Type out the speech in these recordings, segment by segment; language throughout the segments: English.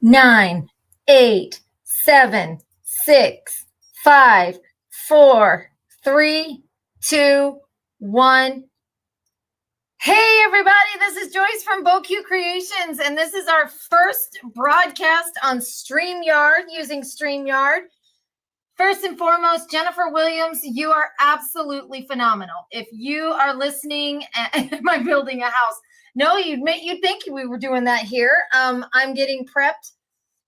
9, 8, 7, 6, 5, 4, 3, 2, 1. Hey everybody, this is Joyce from beau Creations, and this is our first broadcast on StreamYard using StreamYard. First and foremost, Jennifer Williams, you are absolutely phenomenal. If you are listening, am I building a house? No, you'd think we were doing that here. I'm getting prepped.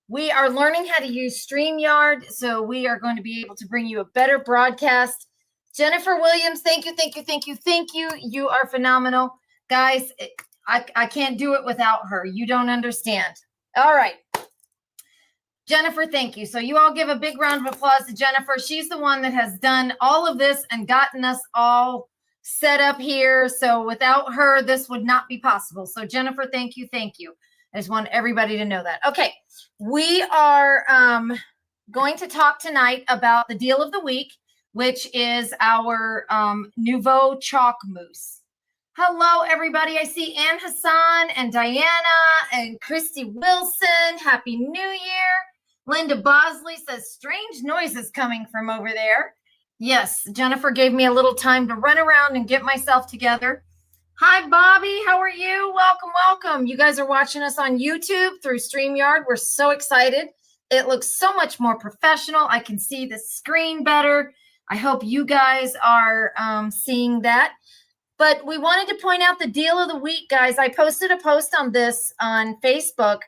We are learning how to use StreamYard, so we are going to be able to bring you a better broadcast. Jennifer Williams, thank you, thank you, thank you, thank you. You are phenomenal. Guys, I can't do it without her. You don't understand. All right. Jennifer, thank you. So you all give a big round of applause to Jennifer. She's the one that has done all of this and gotten us all set up here. So without her, this would not be possible. So Jennifer, thank you. Thank you. I just want everybody to know that. Okay. We are going to talk tonight about the deal of the week, which is our Nouveau Chalk Mousse. Hello, everybody. I see Ann Hassan and Diana and Christy Wilson. Happy New Year. Linda Bosley says strange noises coming from over there. Yes, Jennifer gave me a little time to run around and get myself together. Hi, Bobby. How are you? Welcome, welcome. You guys are watching us on YouTube through StreamYard. We're so excited. It looks so much more professional. I can see the screen better. I hope you guys are seeing that. But we wanted to point out the deal of the week, guys. I posted a post on this on Facebook.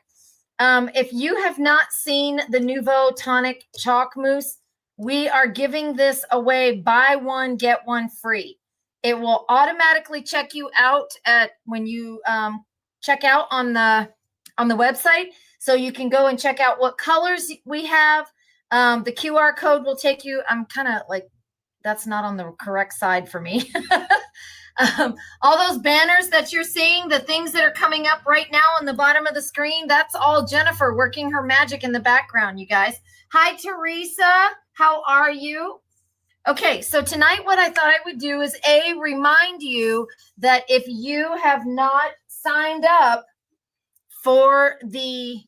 If you have not seen the Nouveau Tonic Chalk Mousse, we are giving this away, buy one, get one free. It will automatically check you out at when you check out on the website. So you can go and check out what colors we have. The QR code will take you. I'm kind of like, that's not on the correct side for me. All those banners that you're seeing, the things that are coming up right now on the bottom of the screen, that's all Jennifer working her magic in the background, you guys. Hi, Teresa. How are you? Okay, so tonight what I thought I would do is remind you that if you have not signed up for the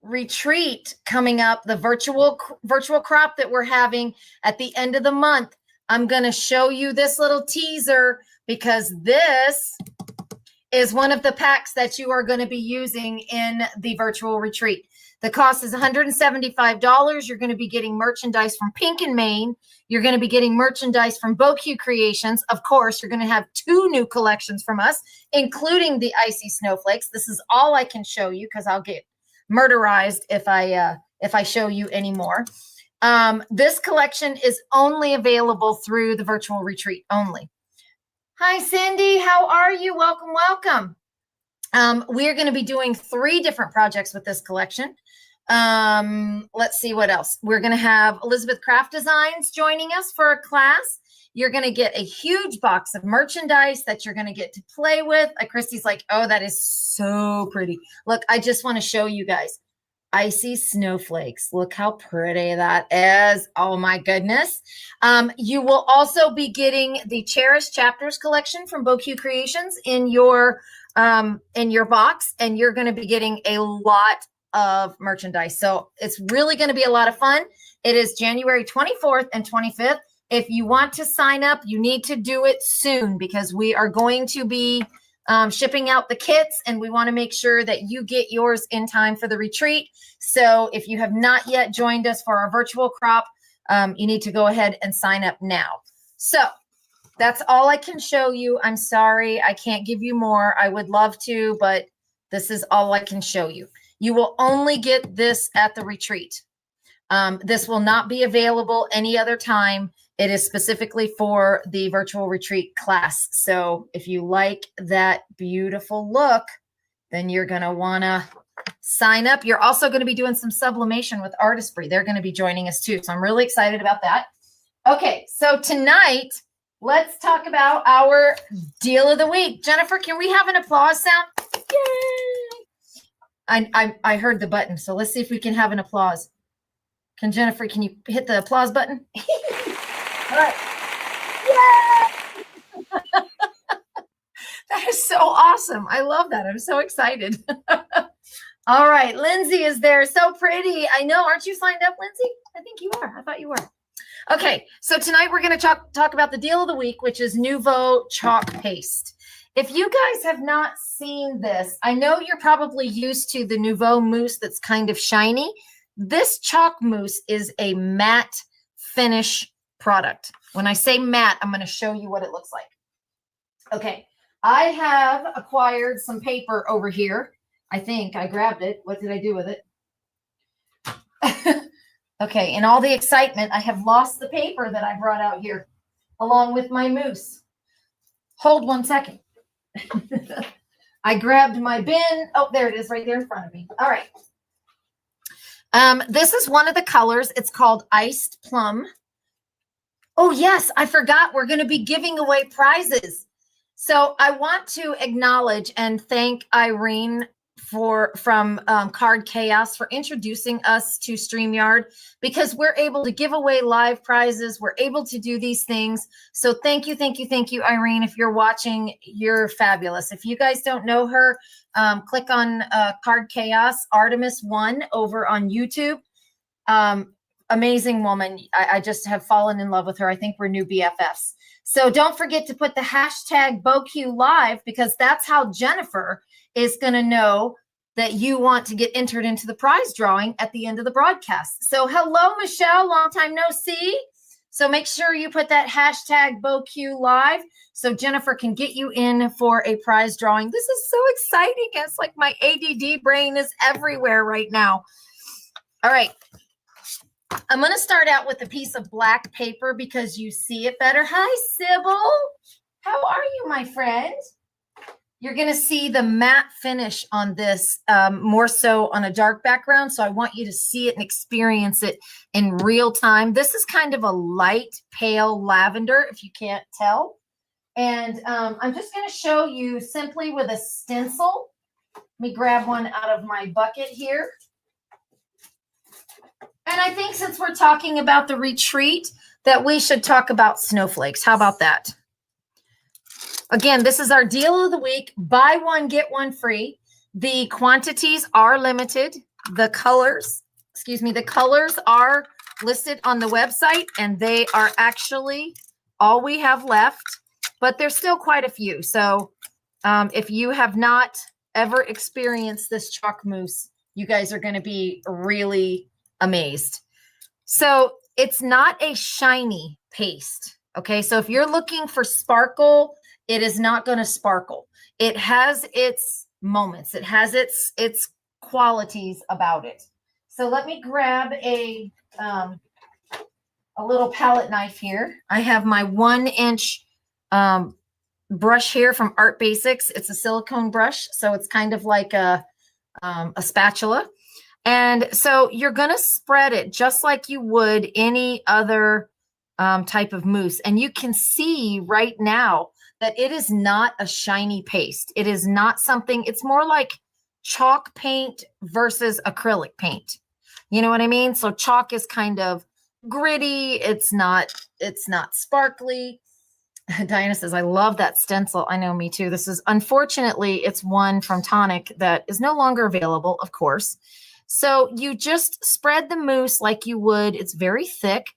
retreat coming up, the virtual crop that we're having at the end of the month, I'm going to show you this little teaser because this is one of the packs that you are going to be using in the virtual retreat. The cost is $175. You're going to be getting merchandise from Pink and Main. You're going to be getting merchandise from beau Creations. Of course, you're going to have 2 new collections from us, including the Icy Snowflakes. This is all I can show you because I'll get murderized if I show you any more. This collection is only available through the virtual retreat only. Hi, Cindy. How are you? Welcome, welcome. We are going to be doing 3 different projects with this collection. Let's see what else. We're going to have Elizabeth Craft Designs joining us for a class. You're going to get a huge box of merchandise that you're going to get to play with. Christy's like, oh, that is so pretty. Look, I just want to show you guys. Icy Snowflakes. Look how pretty that is. Oh my goodness. You will also be getting the Cherished Chapters collection from beau Creations in your box, and you're going to be getting a lot of merchandise. So it's really going to be a lot of fun. It is January 24th and 25th. If you want to sign up, you need to do it soon because we are going to be shipping out the kits, and we want to make sure that you get yours in time for the retreat. So if you have not yet joined us for our virtual crop, you need to go ahead and sign up now. So that's all I can show you. I'm sorry, I can't give you more. I would love to, but this is all I can show you. You will only get this at the retreat. This will not be available any other time. It is specifically for the virtual retreat class. So if you like that beautiful look, then you're going to want to sign up. You're also going to be doing some sublimation with Artistry. They're going to be joining us too. So I'm really excited about that. Okay, so tonight, let's talk about our deal of the week. Jennifer, can we have an applause sound? Yay! I heard the button, so let's see if we can have an applause. Jennifer, can you hit the applause button? All right. Yay! That is so awesome. I love that. I'm so excited. All right, Lindsay is there. So pretty. I know. Aren't you signed up, Lindsay? I think you are. I thought you were. Okay, so tonight we're going to talk about the deal of the week, which is Nouveau chalk paste. If you guys have not seen this, I know you're probably used to the Nouveau mousse that's kind of shiny. This chalk mousse is a matte finish product. When I say matte, I'm going to show you what it looks like. Okay, I have acquired some paper over here. I think I grabbed it. What did I do with it? Okay, in all the excitement, I have lost the paper that I brought out here along with my mousse. Hold 1 second. I grabbed my bin. Oh, there it is right there in front of me. All right. This is one of the colors. It's called Iced Plum. Oh, yes, I forgot. We're going to be giving away prizes. So I want to acknowledge and thank Irene from Card Chaos for introducing us to StreamYard, because we're able to give away live prizes. We're able to do these things. So thank you, Irene. If you're watching, you're fabulous. If you guys don't know her, click on Card Chaos Artemis 1 over on YouTube. Amazing woman. I just have fallen in love with her. I think we're new BFFs. So don't forget to put the hashtag BeauQLive, because that's how Jennifer is going to know that you want to get entered into the prize drawing at the end of the broadcast. So hello, Michelle, long time no see. So make sure you put that hashtag BeauQLive so Jennifer can get you in for a prize drawing. This is so exciting. It's like my ADD brain is everywhere right now. All right. I'm going to start out with a piece of black paper because you see it better. Hi, Sybil. How are you, my friend? You're going to see the matte finish on this more so on a dark background. So I want you to see it and experience it in real time. This is kind of a light, pale lavender, if you can't tell. And I'm just going to show you simply with a stencil. Let me grab one out of my bucket here. And I think since we're talking about the retreat, that we should talk about snowflakes. How about that? Again, this is our deal of the week. Buy one, get one free. The quantities are limited. The colors are listed on the website, and they are actually all we have left, but there's still quite a few. So if you have not ever experienced this chalk mousse, you guys are going to be really amazed. So it's not a shiny paste. Okay. So if you're looking for sparkle, it is not going to sparkle. It has its moments. It has its qualities about it. So let me grab a little palette knife here. I have my 1-inch brush here from Art Basics. It's a silicone brush. So it's kind of like a spatula. And so you're going to spread it just like you would any other type of mousse. And you can see right now that it is not a shiny paste. It is not something, it's more like chalk paint versus acrylic paint. You know what I mean? So chalk is kind of gritty. It's not sparkly. Diana says, I love that stencil. I know, me too. This is, unfortunately, it's one from Tonic that is no longer available, of course. So you just spread the mousse like you would. It's very thick.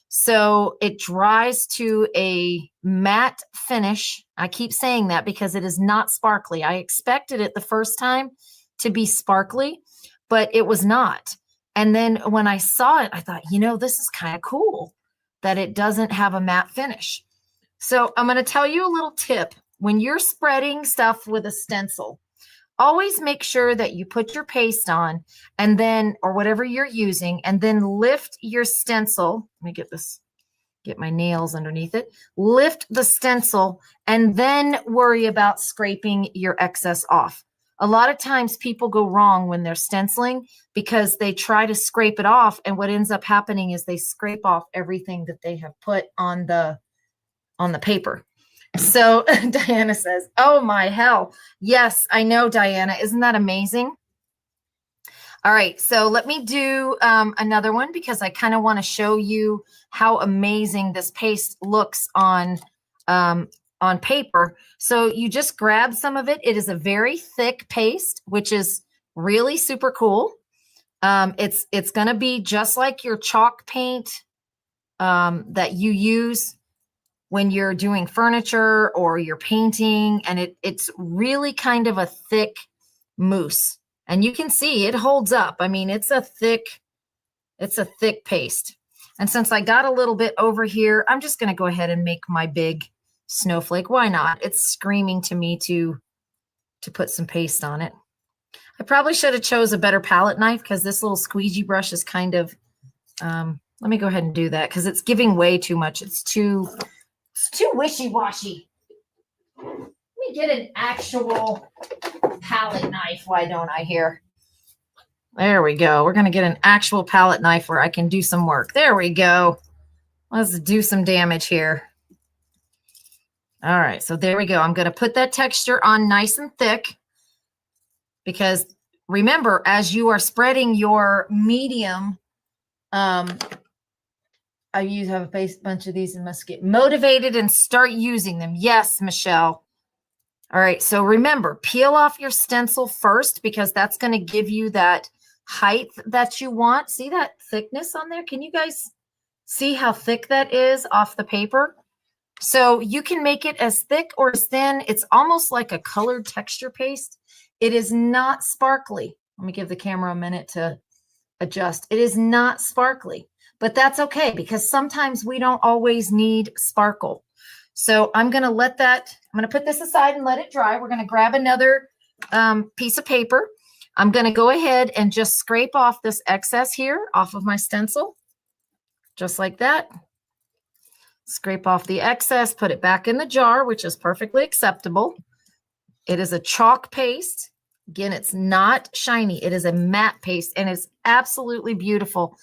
So it dries to a matte finish. I keep saying that because it is not sparkly. I expected it the first time to be sparkly, but it was not. And then when I saw it, I thought, you know, this is kind of cool that it doesn't have a matte finish. So I'm going to tell you a little tip. When you're spreading stuff with a stencil, always make sure that you put your paste on and then, or whatever you're using, and then lift your stencil. Let me get my nails underneath it. Lift the stencil and then worry about scraping your excess off. A lot of times people go wrong when they're stenciling because they try to scrape it off. And what ends up happening is they scrape off everything that they have put on the paper. So Diana says, oh my hell. Yes, I know, Diana. Isn't that amazing? All right. So let me do another one because I kind of want to show you how amazing this paste looks on paper. So you just grab some of it. It is a very thick paste, which is Really super cool. It's going to be just like your chalk paint that you use when you're doing furniture or you're painting, and it's really kind of a thick mousse. And you can see it holds up. I mean, it's a thick paste. And since I got a little bit over here, I'm just going to go ahead and make my big snowflake. Why not? It's screaming to me to put some paste on it. I probably should have chose a better palette knife because this little squeegee brush is kind of, let me go ahead and do that because it's giving way too much. It's too wishy-washy. Let me get an actual palette knife. Why don't I here? There we go. We're going to get an actual palette knife where I can do some work. There we go. Let's do some damage here. All right, so there we go. I'm going to put that texture on nice and thick because remember, as you are spreading your medium, I have a bunch of these and must get motivated and start using them. Yes, Michelle. All right, so remember, peel off your stencil first because that's going to give you that height that you want. See that thickness on there? Can you guys see how thick that is off the paper? So you can make it as thick or as thin. It's almost like a colored texture paste. It is not sparkly. Let me give the camera a minute to adjust. It is not sparkly, but that's okay because sometimes we don't always need sparkle. So I'm going to let that, I'm going to put this aside and let it dry. We're going to grab another piece of paper. I'm going to go ahead and just scrape off this excess here off of my stencil, just like that. Scrape off the excess, put it back in the jar, which is perfectly acceptable. It is a chalk paste. Again, it's not shiny. It is a matte paste, and it's absolutely beautiful.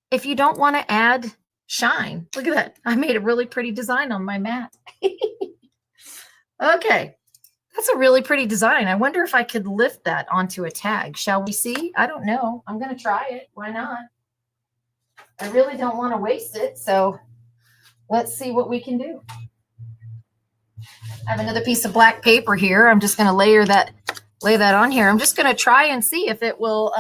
If you don't want to add shine, look at that. I made a really pretty design on my mat. Okay, that's a really pretty design. I wonder if I could lift that onto a tag. Shall we see? I don't know. I'm going to try it. Why not? I really don't want to waste it, so let's see what we can do. I have another piece of black paper here. I'm just going to lay that on here. I'm just going to try and see if it will,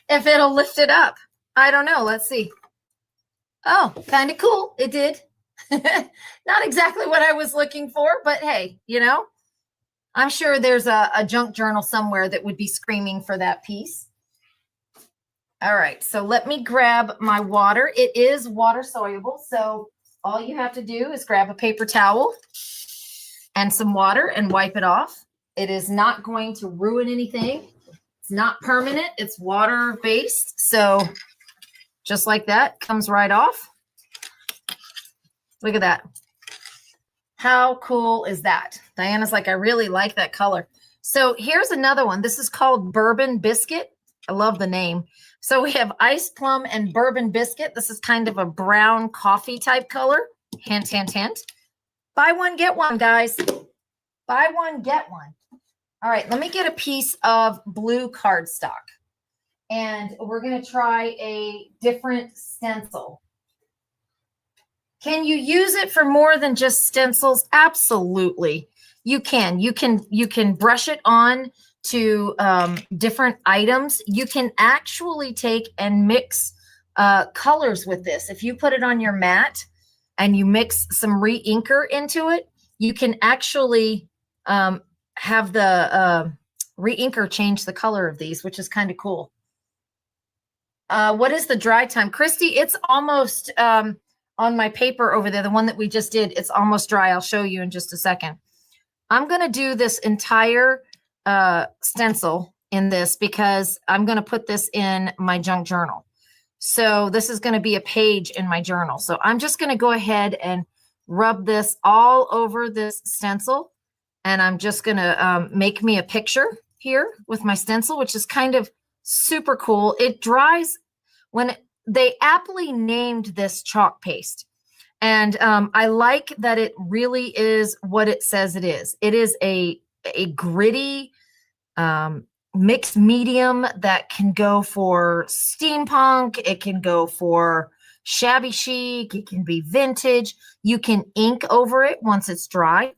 if it'll lift it up. I don't know. Let's see. Oh, kind of cool. It did. Not exactly what I was looking for, but hey, you know, I'm sure there's a junk journal somewhere that would be screaming for that piece. All right, so let me grab my water. It is water soluble, so all you have to do is grab a paper towel and some water and wipe it off. It is not going to ruin anything. It's not permanent. It's water-based, so just like that, comes right off. Look at that. How cool is that? Diana's like, I really like that color. So here's another one. This is called Bourbon Biscuit. I love the name. So we have Ice Plum and Bourbon Biscuit. This is kind of a brown coffee type color. Hint, hint, hint. Buy one, get one, guys. Buy one, get one. All right, let me get a piece of blue cardstock. And we're going to try a different stencil. Can you use it for more than just stencils? Absolutely. You can. You can brush it on to different items. You can actually take and mix colors with this. If you put it on your mat and you mix some re-inker into it, you can actually have the re-inker change the color of these, which is kind of cool. What is the dry time? Christy, it's almost on my paper over there, the one that we just did, it's almost dry. I'll show you in just a second. I'm going to do this entire stencil in this because I'm going to put this in my junk journal. So this is going to be a page in my journal. So I'm just going to go ahead and rub this all over this stencil. And I'm just going to make me a picture here with my stencil, which is kind of super cool. It dries when they aptly named this chalk paste. And I like that it really is what it says it is. It is a gritty mixed medium that can go for steampunk. It can go for shabby chic. It can be vintage. You can ink over it once it's dry,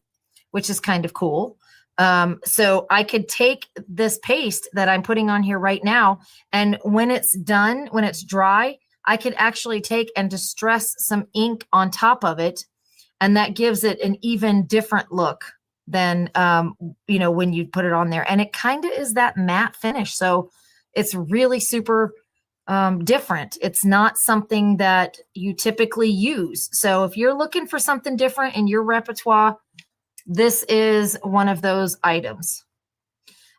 which is kind of cool. So I could take this paste that I'm putting on here right now, and when it's done, when it's dry, I could actually take and distress some ink on top of it, and that gives it an even different look than when you put it on there. And it kind of is that matte finish, so it's really super different. It's not something that you typically use. So if you're looking for something different in your repertoire, this is one of those items.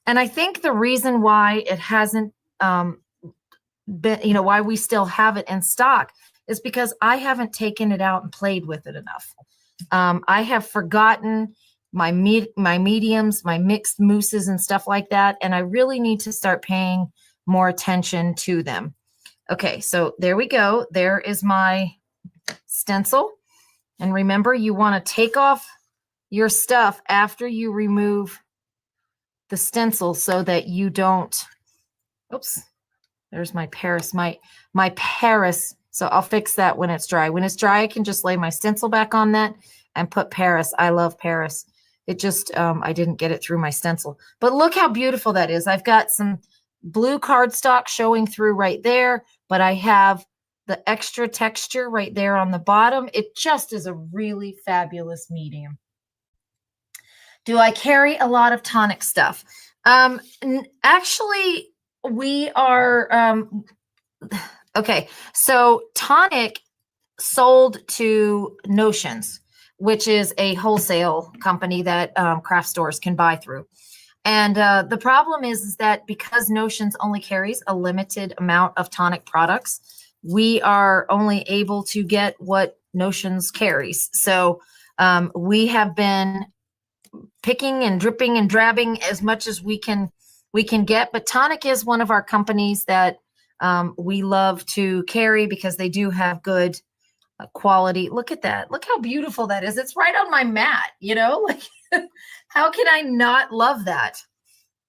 And I think the reason why it hasn't been, why we still have it in stock is because I haven't taken it out and played with it enough. I have forgotten my mediums, my mixed mousses and stuff like that. And I really need to start paying more attention to them. Okay, so there we go. There is my stencil. And remember, you want to take off your stuff after you remove the stencil so that you don't, oops, there's my Paris, my Paris. So I'll fix that when it's dry. When it's dry, I can just lay my stencil back on that and put Paris. I love Paris. It just, I didn't get it through my stencil. But look how beautiful that is. I've got some blue cardstock showing through right there, but I have the extra texture right there on the bottom. It just is a really fabulous medium. Do I carry a lot of tonic stuff? Actually, we are, okay, so tonic sold to Notions, which is a wholesale company that craft stores can buy through. And the problem is that because Notions only carries a limited amount of tonic products, we are only able to get what Notions carries. So we have been picking and dripping and drabbing as much as we can get. But tonic is one of our companies that we love to carry because they do have good quality. Look at that. Look how beautiful that is. It's right on my mat, like how can I not love that?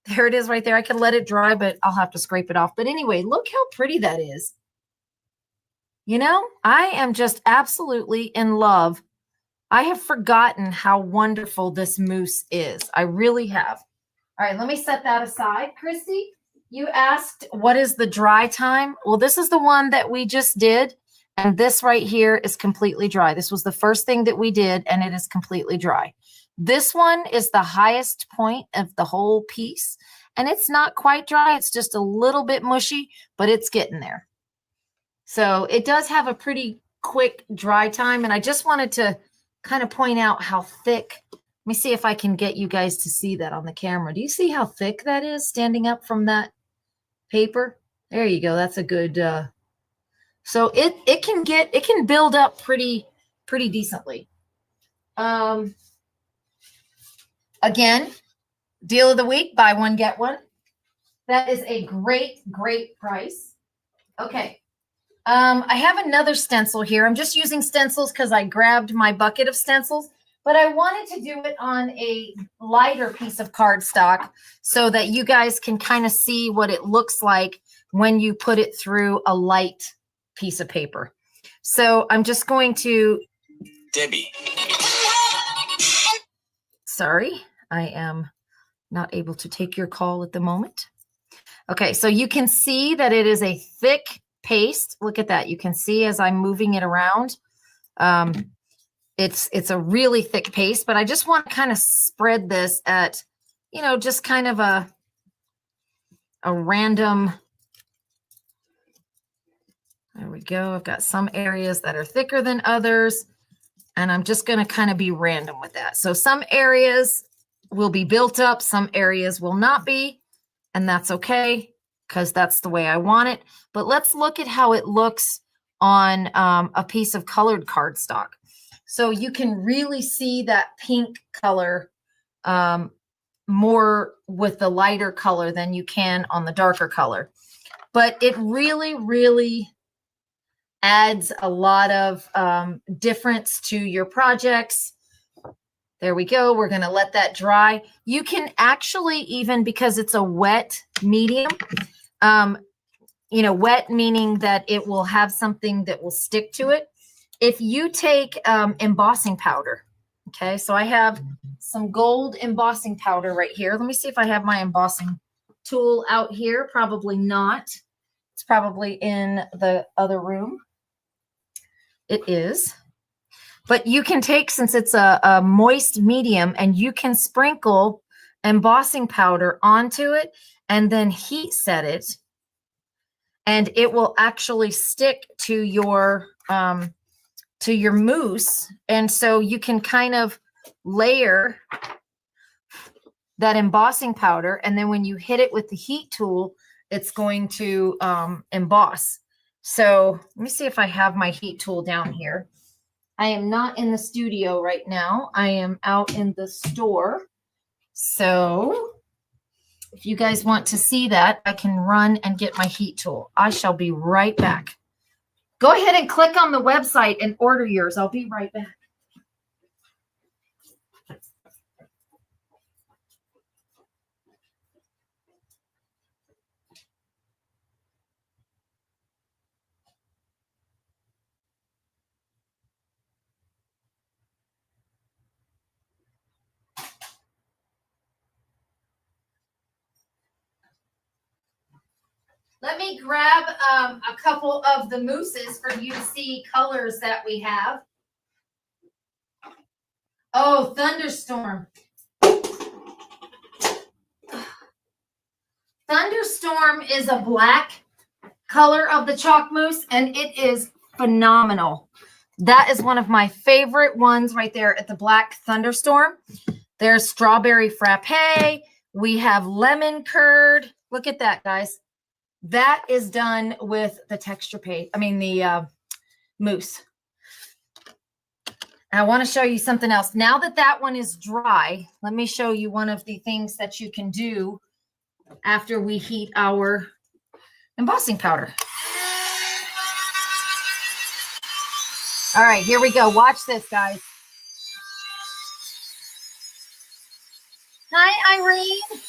There it is right there. I can let it dry, but I'll have to scrape it off. But anyway, look how pretty that is. I am just absolutely in love. I have forgotten how wonderful this mousse is. I really have. All right, let me set that aside. Christy, you asked, what is the dry time? Well, this is the one that we just did. And this right here is completely dry. This was the first thing that we did, and it is completely dry. This one is the highest point of the whole piece, and it's not quite dry. It's just a little bit mushy, but it's getting there. So it does have a pretty quick dry time, and I just wanted to kind of point out how thick. Let me see if I can get you guys to see that on the camera. Do you see how thick that is standing up from that paper? There you go. That's a good, so it can build up pretty decently. Again, deal of the week, buy one, get one. That is a great price. Okay. I have another stencil here. I'm just using stencils because I grabbed my bucket of stencils, but I wanted to do it on a lighter piece of cardstock so that you guys can kind of see what it looks like when you put it through a light piece of paper. So I'm just going to... Debbie. Sorry, I am not able to take your call at the moment. Okay, so you can see that it is a thick paste. Look at that. You can see as I'm moving it around. It's a really thick paste, but I just want to kind of spread this at, just kind of a random. There we go. I've got some areas that are thicker than others, and I'm just going to kind of be random with that. So some areas will be built up, some areas will not be, and that's okay because that's the way I want it. But let's look at how it looks on a piece of colored cardstock. So you can really see that pink color more with the lighter color than you can on the darker color. But it really adds a lot of difference to your projects. There we go. We're going to let that dry. You can actually, even because it's a wet medium, wet meaning that it will have something that will stick to it. If you take embossing powder, okay, so I have some gold embossing powder right here. Let me see if I have my embossing tool out here. Probably not. It's probably in the other room. It is. But you can take, since it's a moist medium, and you can sprinkle embossing powder onto it and then heat set it, and it will actually stick to your mousse. And so you can kind of layer that embossing powder, and then when you hit it with the heat tool, it's going to emboss. So let me see if I have my heat tool down here. I am not in the studio right now. I am out in the store. So if you guys want to see that, I can run and get my heat tool. I shall be right back. Go ahead and click on the website and order yours. I'll be right back. Let me grab a couple of the mousses for you to see colors that we have. Oh, Thunderstorm. Thunderstorm is a black color of the chalk mousse, and it is phenomenal. That is one of my favorite ones right there at the black Thunderstorm. There's strawberry frappe. We have lemon curd. Look at that, guys. That is done with the texture paste. I mean, the mousse. And I want to show you something else. Now that that one is dry, let me show you one of the things that you can do after we heat our embossing powder. All right, here we go. Watch this, guys. Hi, Irene.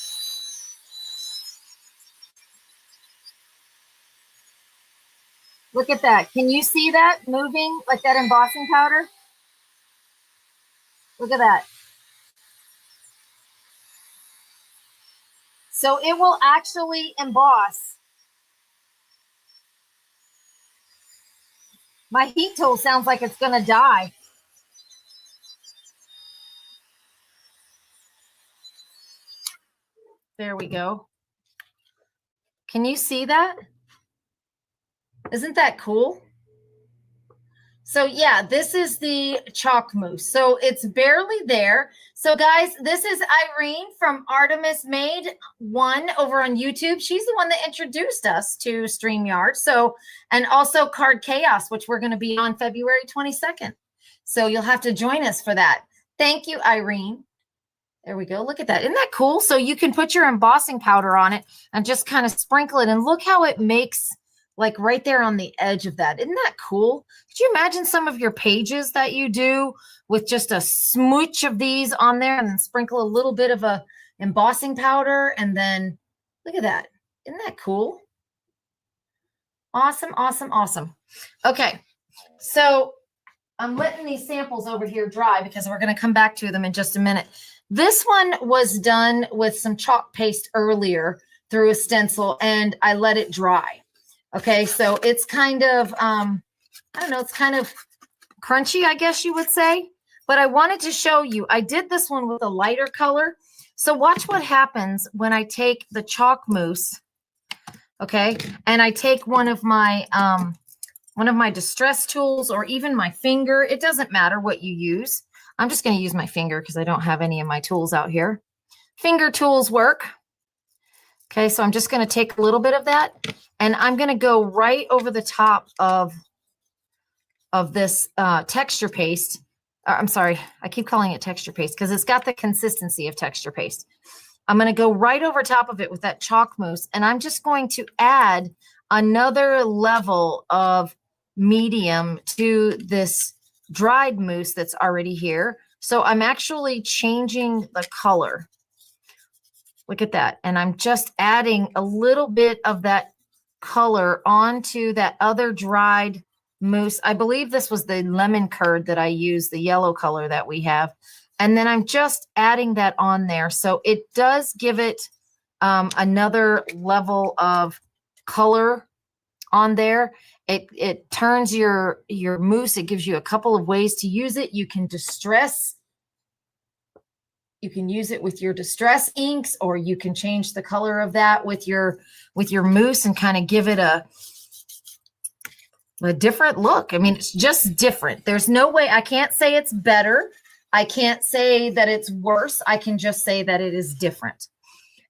Look at that. Can you see that moving like that embossing powder? Look at that. So it will actually emboss. My heat tool sounds like it's going to die. There we go. Can you see that? Isn't that cool? So yeah, this is the chalk mousse. So it's barely there. So guys, this is Irene from Artemis Made One over on YouTube. She's the one that introduced us to StreamYard. So, and also Card Chaos, which we're going to be on February 22nd. So you'll have to join us for that. Thank you, Irene. There we go. Look at that. Isn't that cool? So you can put your embossing powder on it and just kind of sprinkle it, and look how it makes like right there on the edge of that. Isn't that cool? Could you imagine some of your pages that you do with just a smooch of these on there, and then sprinkle a little bit of a embossing powder, and then look at that. Isn't that cool? Awesome, awesome, awesome. Okay, so I'm letting these samples over here dry because we're going to come back to them in just a minute. This one was done with some chalk paste earlier through a stencil, and I let it dry. Okay, so it's kind of, I don't know, it's kind of crunchy, I guess you would say. But I wanted to show you, I did this one with a lighter color. So watch what happens when I take the chalk mousse, okay, and I take one of my distress tools, or even my finger. It doesn't matter what you use. I'm just going to use my finger because I don't have any of my tools out here. Finger tools work. Okay, so I'm just going to take a little bit of that, and I'm going to go right over the top of this texture paste. I'm sorry, I keep calling it texture paste because it's got the consistency of texture paste. I'm going to go right over top of it with that chalk mousse, and I'm just going to add another level of medium to this dried mousse that's already here. So I'm actually changing the color. Look at that. And I'm just adding a little bit of that color onto that other dried mousse. I believe this was the lemon curd that I used, the yellow color that we have. And then I'm just adding that on there. So it does give it another level of color on there. It turns your mousse. It gives you a couple of ways to use it. You can distress. You can use it with your distress inks, or you can change the color of that with your mousse and kind of give it a different look. I mean, it's just different. There's no way. I can't say it's better. I can't say that it's worse. I can just say that it is different.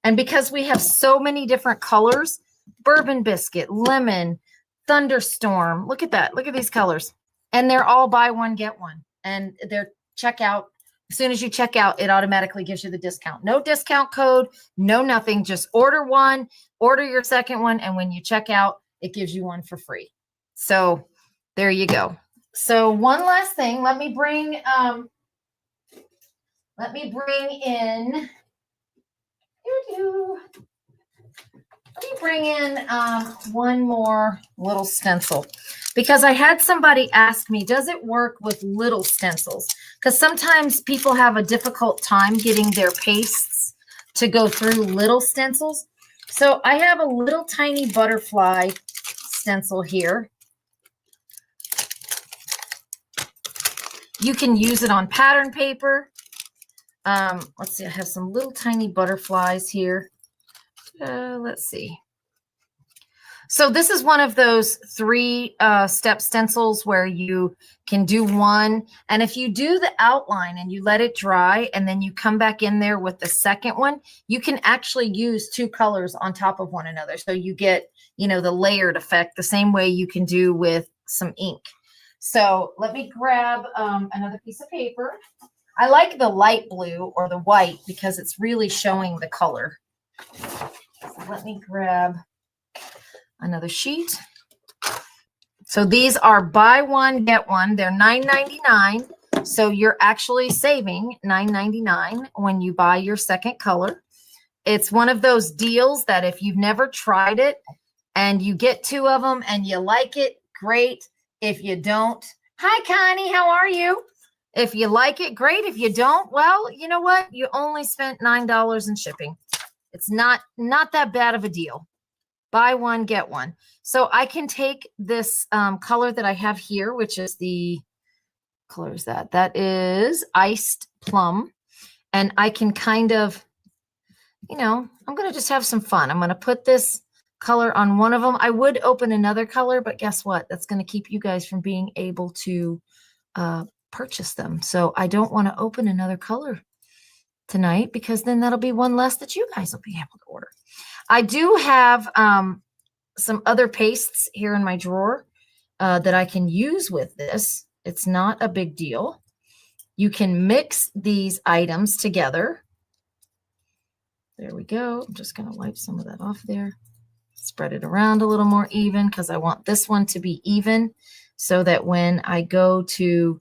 And because we have so many different colors, bourbon biscuit, lemon, thunderstorm. Look at that. Look at these colors. And they're all buy one, get one. And they're checkout. As soon as you check out, it automatically gives you the discount. No discount code, no nothing. Just order one, order your second one. And when you check out, it gives you one for free. So there you go. So one last thing. Let me bring in one more little stencil, because I had somebody ask me, does it work with little stencils? Because sometimes people have a difficult time getting their pastes to go through little stencils. So I have a little tiny butterfly stencil here. You can use it on pattern paper. Let's see, I have some little tiny butterflies here. Let's see. So this is one of those 3-step stencils where you can do one. And if you do the outline and you let it dry and then you come back in there with the second one, you can actually use 2 colors on top of one another. So you get, the layered effect the same way you can do with some ink. So let me grab another piece of paper. I like the light blue or the white because it's really showing the color. So let me grab another sheet. So these are buy one, get one. They're $9.99. So you're actually saving $9.99 when you buy your second color. It's one of those deals that if you've never tried it and you get 2 of them and you like it, great. If you don't, hi, Connie, how are you? If you like it, great. If you don't, well, you know what? You only spent $9 in shipping. It's not that bad of a deal. Buy one, get one. So I can take this color that I have here, which is the color is that? That is iced plum. And I can kind of, I'm going to just have some fun. I'm going to put this color on one of them. I would open another color, but guess what? That's going to keep you guys from being able to purchase them. So I don't want to open another color tonight, because then that'll be one less that you guys will be able to order. I do have some other pastes here in my drawer that I can use with this. It's not a big deal. You can mix these items together. There we go. I'm just going to wipe some of that off there. Spread it around a little more even, because I want this one to be even so that when I go to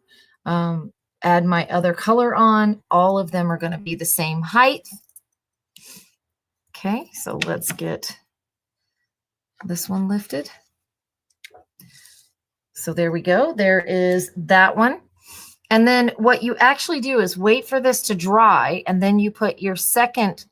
add my other color on, all of them are going to be the same height. Okay, so let's get this one lifted. So there we go. There is that one. And then what you actually do is wait for this to dry, and then you put your second,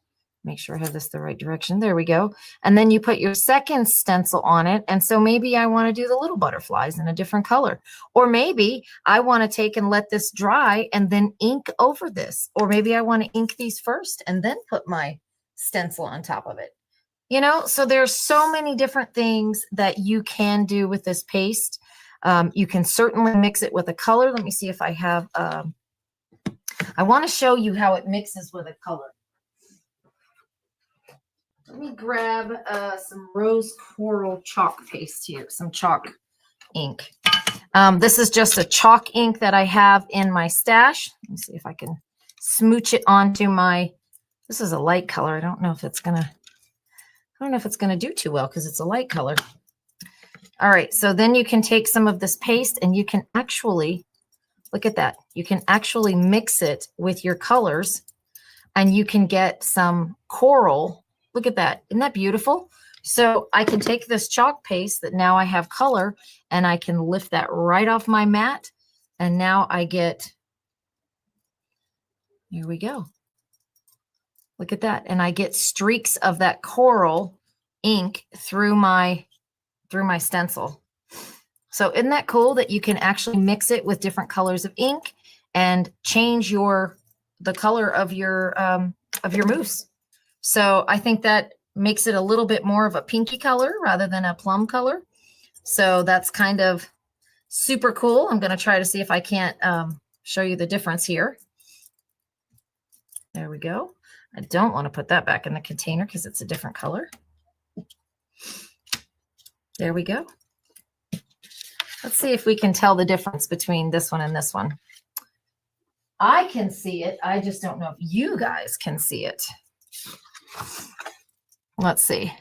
make sure I have this the right direction. There we go. And then you put your second stencil on it. And so maybe I want to do the little butterflies in a different color. Or maybe I want to take and let this dry and then ink over this. Or maybe I want to ink these first and then put my stencil on top of it. So there's so many different things that you can do with this paste. You can certainly mix it with a color. Let me see if I have, I want to show you how it mixes with a color. Let me grab some rose coral chalk paste here, some chalk ink. This is just a chalk ink that I have in my stash. Let me see if I can smooch it onto my, this is a light color. I don't know if it's going to do too well because it's a light color. All right, so then you can take some of this paste and you can actually, look at that. You can actually mix it with your colors and you can get some coral. Look at that. Isn't that beautiful? So I can take this chalk paste that now I have color and I can lift that right off my mat. And now I get Here we go. Look at that. And I get streaks of that coral ink through my stencil. So isn't that cool that you can actually mix it with different colors of ink and change the color of your mousse? So I think that makes it a little bit more of a pinky color rather than a plum color. So that's kind of super cool. I'm going to try to see if I can't show you the difference here. There we go. I don't want to put that back in the container because it's a different color. There we go. Let's see if we can tell the difference between this one and this one. I can see it. I just don't know if you guys can see it. Let's see.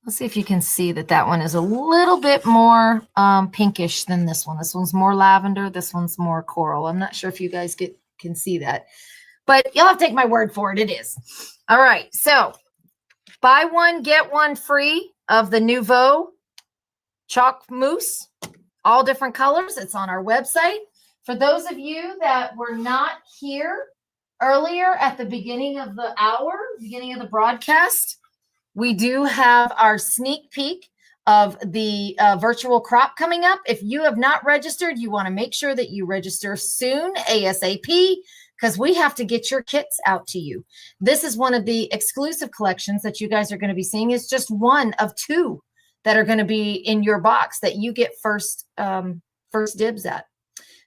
Let's see if you can see that one is a little bit more pinkish than this one. This one's more lavender. This one's more coral. I'm not sure if you guys can see that, but you'll have to take my word for it. It is. All right. So buy one, get one free of the Nouveau chalk mousse, all different colors. It's on our website. For those of you that were not here earlier at the beginning of the hour, beginning of the broadcast, we do have our sneak peek of the virtual crop coming up. If you have not registered, you want to make sure that you register soon, ASAP, because we have to get your kits out to you. This is one of the exclusive collections that you guys are going to be seeing. It's just one of two that are going to be in your box that you get first dibs at.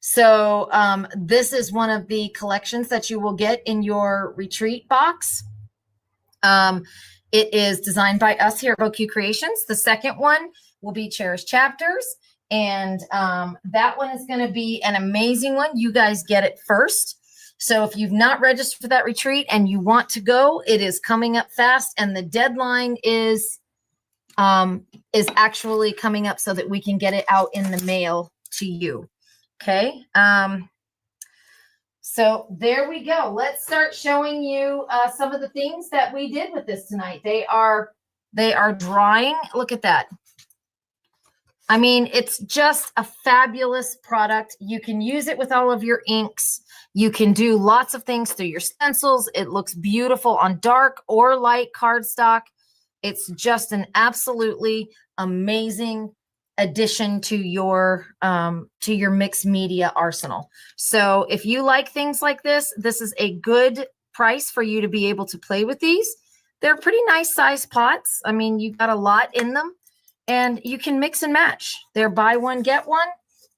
So this is one of the collections that you will get in your retreat box. It is designed by us here at Beau Creations. The second one will be Cherished Chapters. And that one is going to be an amazing one. You guys get it first. So if you've not registered for that retreat and you want to go, it is coming up fast. And the deadline is actually coming up so that we can get it out in the mail to you. Okay. So there we go. Let's start showing you some of the things that we did with this tonight. They are drying. Look at that. I mean, it's just a fabulous product. You can use it with all of your inks. You can do lots of things through your stencils. It looks beautiful on dark or light cardstock. It's just an absolutely amazing addition to your mixed media arsenal. So if you like things like this, this is a good price for you to be able to play with these. They're pretty nice size pots. I mean, you've got a lot in them and you can mix and match. They're buy one, get one,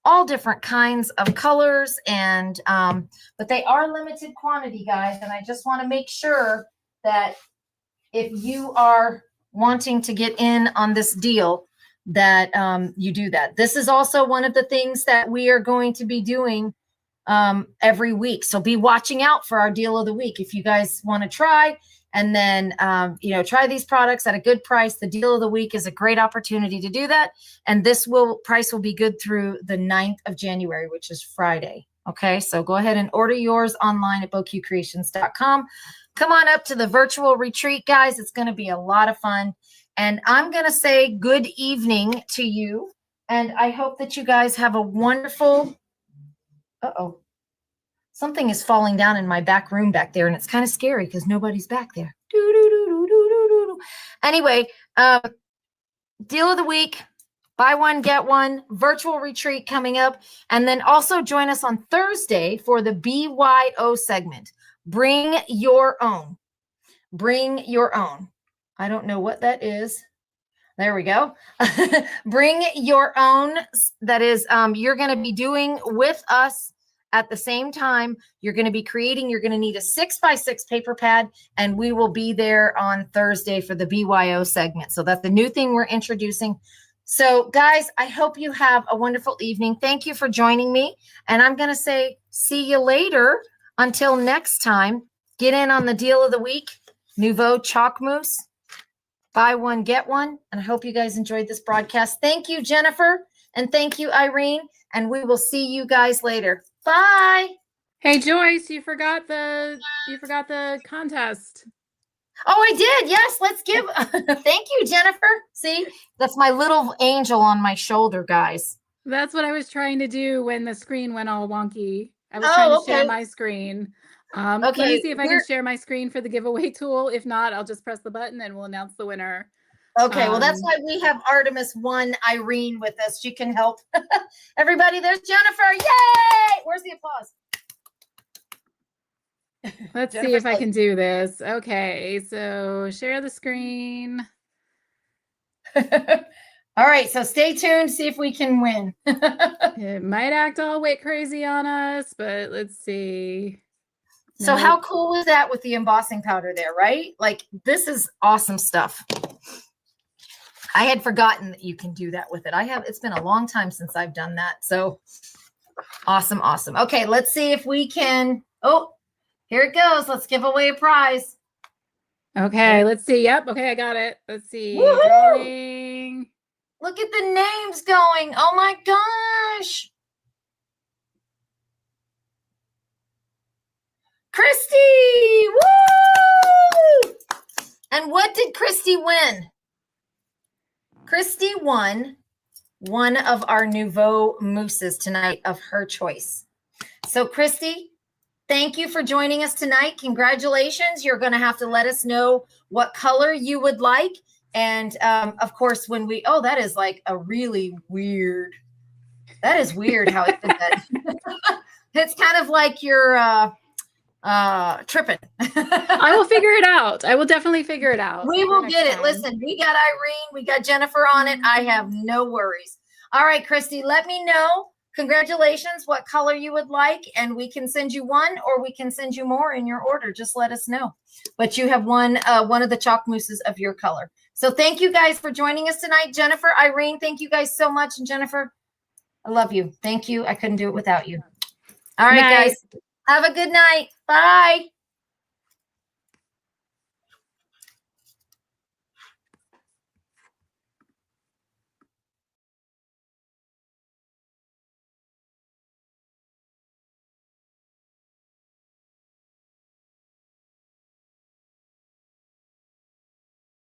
all different kinds of colors. And, but they are limited quantity, guys. And I just want to make sure that if you are wanting to get in on this deal, that you do that. This is also one of the things that we are going to be doing every week. So be watching out for our deal of the week. If you guys want to try and then, try these products at a good price, the deal of the week is a great opportunity to do that. And this price will be good through the 9th of January, which is Friday. Okay. So go ahead and order yours online at beaucreations.com. Come on up to the virtual retreat, guys. It's going to be a lot of fun. And I'm going to say good evening to you. And I hope that you guys have a wonderful, something is falling down in my back room back there. And it's kind of scary because nobody's back there. Anyway, deal of the week, buy one, get one, virtual retreat coming up. And then also join us on Thursday for the BYO segment. Bring your own. Bring your own. I don't know what that is. There we go. Bring your own. That is, you're going to be doing with us at the same time. You're going to be creating, you're going to need a 6x6 paper pad, and we will be there on Thursday for the BYO segment. So that's the new thing we're introducing. So guys, I hope you have a wonderful evening. Thank you for joining me. And I'm going to say, see you later. Until next time, get in on the deal of the week, Nouveau Chalk Mousse. Buy one, get one. And I hope you guys enjoyed this broadcast. Thank you, Jennifer. And thank you, Irene. And we will see you guys later. Bye. Hey, Joyce, you forgot the contest. Oh, I did. Yes. Let's give. Thank you, Jennifer. See, that's my little angel on my shoulder, guys. That's what I was trying to do when the screen went all wonky. I was trying to Oh, share okay. my screen. Let me Okay. see if I can share my screen for the giveaway tool. If not, I'll just press the button and we'll announce the winner. Okay, well, that's why we have Artemis 1 Irene with us. She can help. Everybody, there's Jennifer. Yay! Where's the applause? Let's see if I can do this. Okay, so share the screen. All right, so stay tuned, see if we can win. It might act all wit crazy on us, but let's see. So how cool is that with the embossing powder there, right? Like, this is awesome stuff. I had forgotten that you can do that with it. It's been a long time since I've done that. So awesome, awesome. Okay, let's see if we can. Oh, here it goes. Let's give away a prize. Okay, let's see. Yep. Okay, I got it. Let's see. Woohoo! Drawing. Look at the names going. Oh my gosh. Christy! Woo! And what did Christy win? Christy won one of our Nouveau mousses tonight of her choice. So Christy, thank you for joining us tonight. Congratulations. You're going to have to let us know what color you would like. And of course, when that is like a really weird, that is weird how it did that. It's kind of like you're tripping. I will figure it out. I will definitely figure it out. We will get it. Listen, we got Irene, we got Jennifer on it. I have no worries. All right, Christy, let me know. Congratulations, what color you would like, and we can send you one or we can send you more in your order. Just let us know. But you have one of the chalk mousses of your color. So thank you guys for joining us tonight. Jennifer, Irene, thank you guys so much. And Jennifer, I love you. Thank you. I couldn't do it without you. All right, guys. Have a good night. Bye.